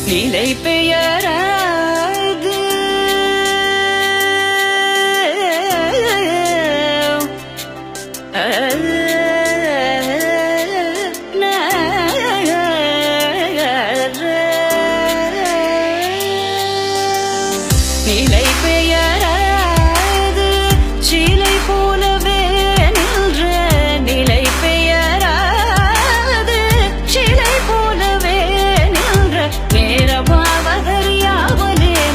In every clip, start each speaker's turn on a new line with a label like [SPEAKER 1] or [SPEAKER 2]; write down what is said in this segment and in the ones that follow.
[SPEAKER 1] நிலை பெயராது நிலை பெயராது சிலை போலவே நின்ற நிலை பெயராது சிலை போலவே நின்ற நேரமாவதறியாமலே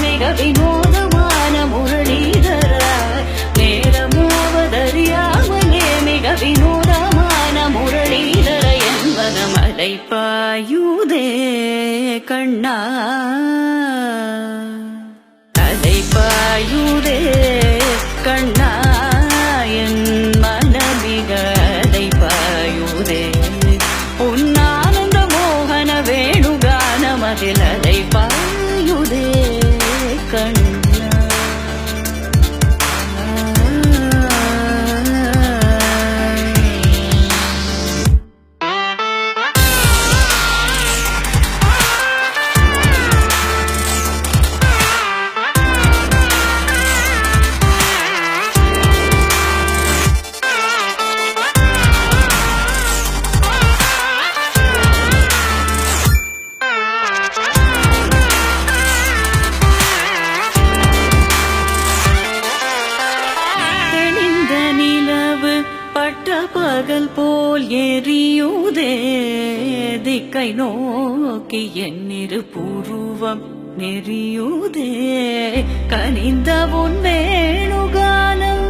[SPEAKER 1] மிக வினோதமான முரளிதர நேரமாவதறியாமலே மிக வினோதமான முரளிதர என்பன மலை பாயுதே கண்ணா பாயுதே கண்ணா என் மனமிக அலை பாயுதே உன்னானந்த மோகன வேணுகானமதில் அலை பாயுதே கண்ணா பகல் போல் எரியுதே திக்கை நோக்கி என்னிரு பூர்வம் நெறியுதே கனிந்த உன் வேணுகானம்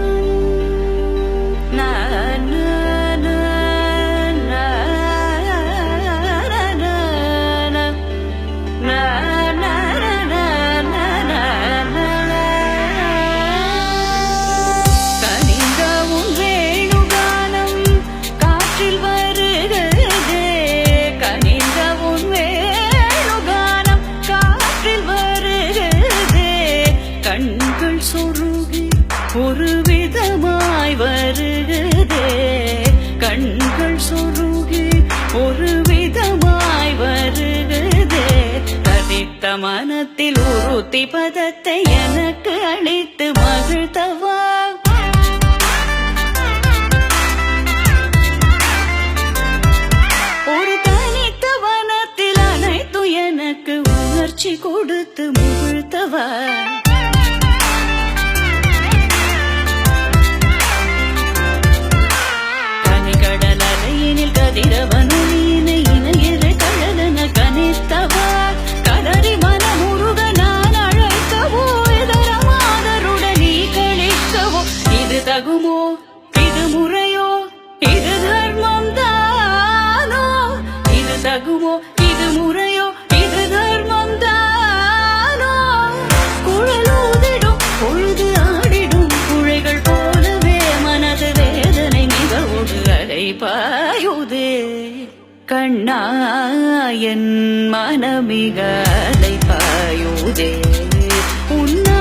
[SPEAKER 1] ஒரு விதமாய் வருகிறதே கண்கள் சொருகி ஒரு விதமாய் வருகிறதே பதித்த மனத்தில் உறுத்தி பதத்தை எனக்கு அளித்து மகிழ்த்தவா ஒரு தனித்த வனத்தில் அனைத்து எனக்கு உணர்ச்சி கொடுத்து முகிழ்த்தவா கதிரவனொலியினை இணையிற கழலன கனித்தவா கதறி மனமுருக நான் அழைக்கவோ இதரமாதருடன் நீ கழிக்கவோ இது தகுமோ இது முறையோ இது தர்மம் தானோ இது தகுமோ இது முறையோ இது தர்மம் தானோ குழலூதிடும் பொழுது ஆடிடும் குழைகள் போலவே மனது வேதனை மிகவோடு அலை பாயுதே கண்ணா என் மனமிக அலை பாயுதே உன்ன